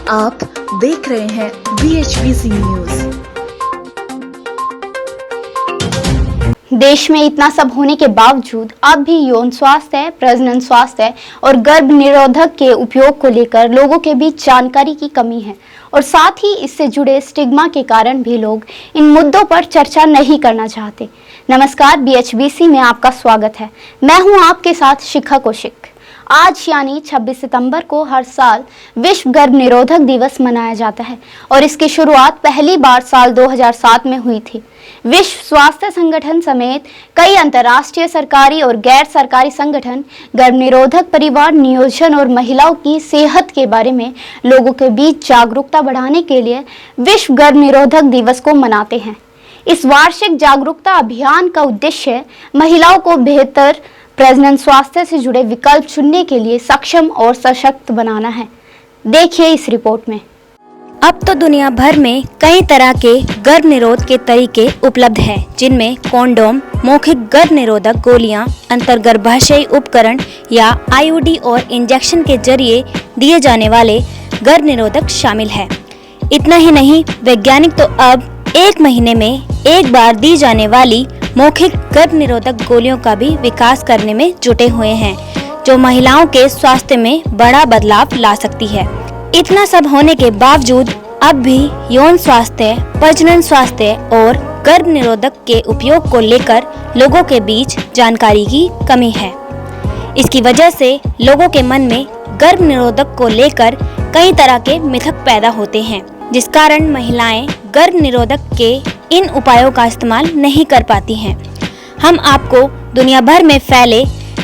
आप देख रहे हैं BHBC न्यूज। देश में इतना सब होने के बावजूद अब भी यौन स्वास्थ्य, प्रजनन स्वास्थ्य और गर्भ निरोधक के उपयोग को लेकर लोगों के बीच जानकारी की कमी है और साथ ही इससे जुड़े स्टिग्मा के कारण भी लोग इन मुद्दों पर चर्चा नहीं करना चाहते। नमस्कार, BHBC में आपका स्वागत है। मैं हूं आपके साथ शिखा कौशिक। आज यानी 26 सितंबर को हर साल विश्व गर्भ निरोधक दिवस मनाया जाता है और इसकी शुरुआत पहली बार साल 2007 में हुई थी। विश्व स्वास्थ्य संगठन समेत कई अंतर्राष्ट्रीय सरकारी और गैर सरकारी संगठन गर्भ निरोधक परिवार नियोजन और महिलाओं की सेहत के बारे में लोगों के बीच जागरूकता बढ़ाने के लिए विश्व गर्भ निरोधक दिवस को मनाते हैं। इस वार्षिक जागरूकता अभियान का उद्देश्य महिलाओं को बेहतर प्रजनन स्वास्थ्य से जुड़े विकल्प चुनने के लिए सक्षम और सशक्त बनाना है। देखिए इस रिपोर्ट में। अब तो दुनिया भर में कई तरह के गर्भ निरोध के तरीके उपलब्ध हैं, जिनमें कॉन्डोम, मौखिक गर्भ निरोधक गोलियां, अंतर्गर्भाशयी उपकरण या IUD और इंजेक्शन के जरिए दिए जाने वाले गर्भ निरोधक शामिल है। इतना ही नहीं, वैज्ञानिक तो अब 1 महीने में एक बार दी जाने वाली मौखिक गर्भ निरोधक गोलियों का भी विकास करने में जुटे हुए हैं, जो महिलाओं के स्वास्थ्य में बड़ा बदलाव ला सकती है। इतना सब होने के बावजूद अब भी यौन स्वास्थ्य, प्रजनन स्वास्थ्य और गर्भ निरोधक के उपयोग को लेकर लोगों के बीच जानकारी की कमी है। इसकी वजह से लोगों के मन में गर्भ निरोधक को लेकर कई तरह के मिथक पैदा होते हैं, जिस कारण महिलाएं गर्भ निरोधक के इन उपायों का इस्तेमाल नहीं कर पाती हैं। हम आपको दुनिया भर में फैले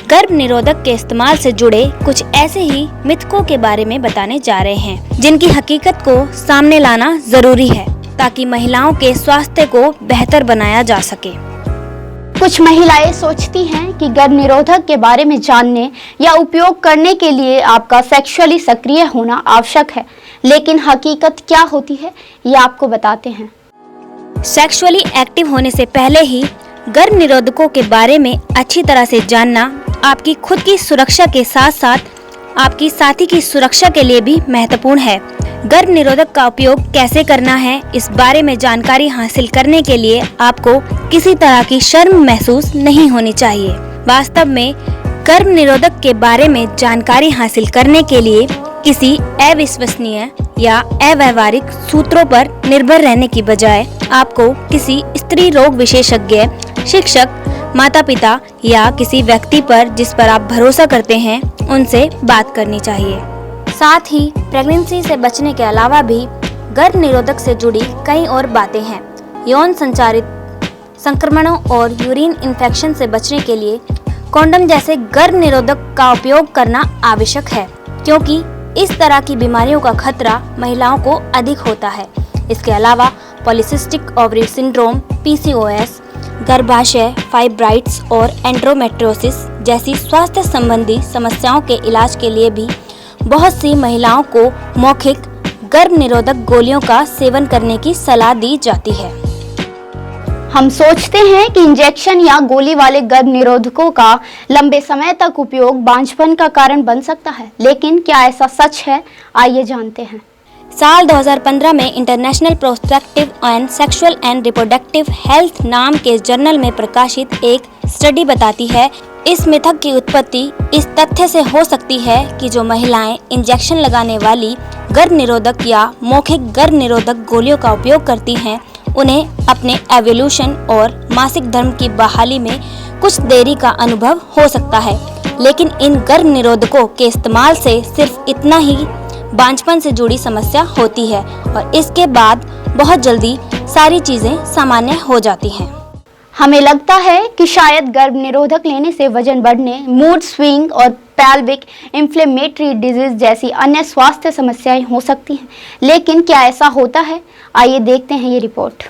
गर्भ निरोधक के इस्तेमाल से जुड़े कुछ ऐसे ही मिथकों के बारे में बताने जा रहे हैं, जिनकी हकीकत को सामने लाना जरूरी है ताकि महिलाओं के स्वास्थ्य को बेहतर बनाया जा सके। कुछ महिलाएं सोचती हैं कि गर्भ निरोधक के बारे में जानने या उपयोग करने के लिए आपका सेक्सुअली सक्रिय होना आवश्यक है, लेकिन हकीकत क्या होती है ये आपको बताते हैं। सेक्सुअली एक्टिव होने से पहले ही गर्भ निरोधकों के बारे में अच्छी तरह से जानना आपकी खुद की सुरक्षा के साथ साथ आपकी साथी की सुरक्षा के लिए भी महत्वपूर्ण है। गर्भ निरोधक का उपयोग कैसे करना है, इस बारे में जानकारी हासिल करने के लिए आपको किसी तरह की शर्म महसूस नहीं होनी चाहिए। वास्तव में गर्भ निरोधक के बारे में जानकारी हासिल करने के लिए किसी अविश्वसनीय या अव्यावहारिक सूत्रों पर निर्भर रहने की बजाय आपको किसी स्त्री रोग विशेषज्ञ, शिक्षक, माता-पिता या किसी व्यक्ति पर जिस पर आप भरोसा करते हैं उनसे बात करनी चाहिए। साथ ही प्रेगनेंसी से बचने के अलावा भी गर्भ निरोधक से जुड़ी कई और बातें हैं। यौन संचारित संक्रमणों और यूरिन इन्फेक्शन से बचने के लिए कॉन्डम जैसे गर्भ निरोधक का उपयोग करना आवश्यक है, क्योंकि इस तरह की बीमारियों का खतरा महिलाओं को अधिक होता है। इसके अलावा पॉलीसिस्टिक ओवरी सिंड्रोम, PCOS, गर्भाशय फाइब्राइड्स और एंड्रोमेट्रियोसिस जैसी स्वास्थ्य संबंधी समस्याओं के इलाज के लिए भी बहुत सी महिलाओं को मौखिक गर्भ निरोधक गोलियों का सेवन करने की सलाह दी जाती है। हम सोचते हैं कि इंजेक्शन या गोली वाले गर्भ निरोधकों का लंबे समय तक उपयोग बांझपन का कारण बन सकता है, लेकिन क्या ऐसा सच है? आइए जानते हैं। साल 2015 में international prospective on sexual and reproductive health नाम के जर्नल में प्रकाशित एक स्टडी बताती है, इस मिथक की उत्पत्ति इस तथ्य से हो सकती है कि जो महिलाएं इंजेक्शन लगाने वाली गर्भ निरोधक या मौखिक गर्भ निरोधक गोलियों का उपयोग करती हैं, उन्हें अपने एवोल्यूशन और मासिक धर्म की बहाली में कुछ देरी का अनुभव हो सकता है, लेकिन इन गर्भ निरोधकों के इस्तेमाल से सिर्फ इतना ही बांझपन से जुड़ी समस्या होती है और इसके बाद बहुत जल्दी सारी चीजें सामान्य हो जाती हैं। हमें लगता है कि शायद गर्भ निरोधक लेने से वजन बढ़ने, मूड स्विंग और पेल्विक इन्फ्लेमेटरी डिजीज जैसी अन्य स्वास्थ्य समस्याएं हो सकती हैं, लेकिन क्या ऐसा होता है? आइए देखते हैं ये रिपोर्ट।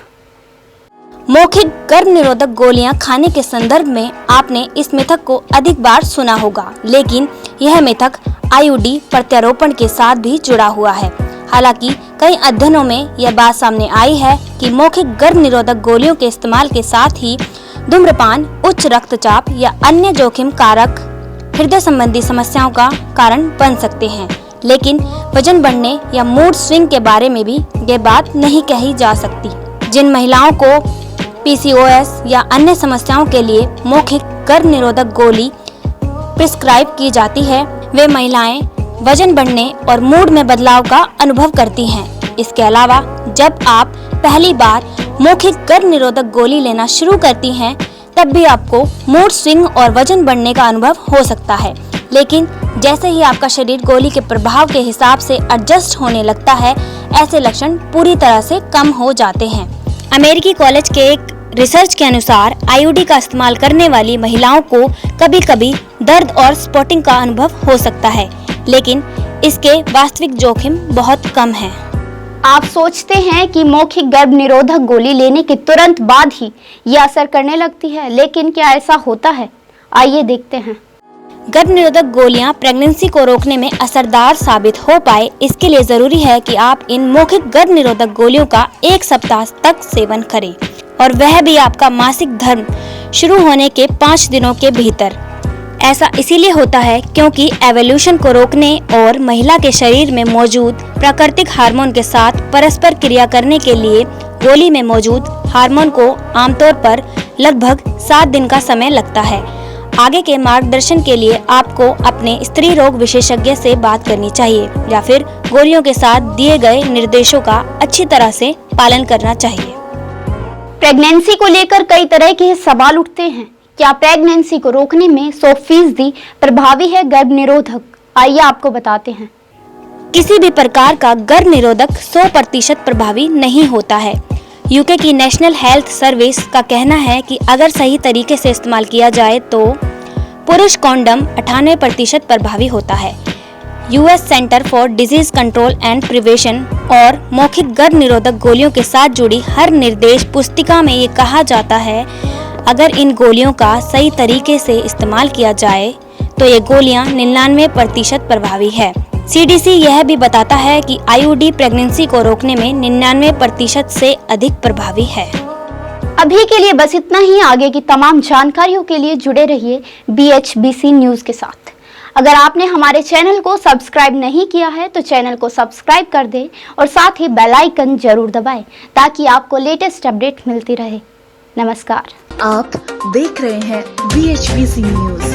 मौखिक गर्भ निरोधक गोलियां खाने के संदर्भ में आपने इस मिथक को अधिक बार सुना होगा, लेकिन यह मिथक IUD प्रत्यारोपण के साथ भी जुड़ा हुआ है। हालांकि कई अध्ययनों में यह बात सामने आई है कि मौखिक गर्भ निरोधक गोलियों के इस्तेमाल के साथ ही धूम्रपान, उच्च रक्तचाप या अन्य जोखिम कारक हृदय संबंधी समस्याओं का कारण बन सकते हैं। लेकिन वजन बढ़ने या मूड स्विंग के बारे में भी ये बात नहीं कही जा सकती। जिन महिलाओं को PCOS या अन्य समस्याओं के लिए मौखिक गर्भ निरोधक गोली प्रिस्क्राइब की जाती है, वे महिलाएं वजन बढ़ने और मूड में बदलाव का अनुभव करती हैं। इसके अलावा जब आप पहली बार मौखिक गर्भ निरोधक गोली लेना शुरू करती हैं, तब भी आपको मूड स्विंग और वजन बढ़ने का अनुभव हो सकता है, लेकिन जैसे ही आपका शरीर गोली के प्रभाव के हिसाब से एडजस्ट होने लगता है, ऐसे लक्षण पूरी तरह से कम हो जाते हैं। अमेरिकी कॉलेज के एक रिसर्च के अनुसार IUD का इस्तेमाल करने वाली महिलाओं को कभी-कभी दर्द और स्पॉटिंग का अनुभव हो सकता है, लेकिन इसके वास्तविक जोखिम बहुत कम है। आप सोचते हैं कि मौखिक गर्भ निरोधक गोली लेने के तुरंत बाद ही ये असर करने लगती है, लेकिन क्या ऐसा होता है? आइए देखते हैं। गर्भ निरोधक गोलियां प्रेगनेंसी को रोकने में असरदार साबित हो पाए, इसके लिए जरूरी है कि आप इन मौखिक गर्भ निरोधक गोलियों का 1 सप्ताह तक सेवन करें, और वह भी आपका मासिक धर्म शुरू होने के 5 दिनों के भीतर। ऐसा इसीलिए होता है क्योंकि एवोल्यूशन को रोकने और महिला के शरीर में मौजूद प्राकृतिक हार्मोन के साथ परस्पर क्रिया करने के लिए गोली में मौजूद हार्मोन को आमतौर पर लगभग 7 दिन का समय लगता है। आगे के मार्गदर्शन के लिए आपको अपने स्त्री रोग विशेषज्ञ से बात करनी चाहिए या फिर गोलियों के साथ दिए गए निर्देशों का अच्छी तरह से पालन करना चाहिए। प्रेगनेंसी को लेकर कई तरह के सवाल उठते हैं। क्या प्रेगनेंसी को रोकने में 100% प्रभावी है गर्भ निरोधक? आइए आपको बताते हैं। किसी भी प्रकार का गर्भ निरोधक 100% प्रभावी नहीं होता है। यूके की नेशनल हेल्थ सर्विस का कहना है कि अगर सही तरीके से इस्तेमाल किया जाए तो पुरुष कॉन्डम 98% प्रभावी होता है। US centre for disease control and prevention और मौखिक गर्भ निरोधक गोलियों के साथ जुड़ी हर निर्देश पुस्तिका में ये कहा जाता है, अगर इन गोलियों का सही तरीके से इस्तेमाल किया जाए तो ये गोलियां 99% प्रभावी है। CDC यह भी बताता है कि IUD प्रेगनेंसी को रोकने में 99% से अधिक प्रभावी है। अभी के लिए बस इतना ही। आगे की तमाम जानकारियों के लिए जुड़े रहिए BHBC न्यूज के साथ। अगर आपने हमारे चैनल को सब्सक्राइब नहीं किया है तो चैनल को सब्सक्राइब कर दें और साथ ही बेल आइकन जरूर दबाएं ताकि आपको लेटेस्ट अपडेट मिलती रहे। नमस्कार। आप देख रहे हैं BHBC न्यूज।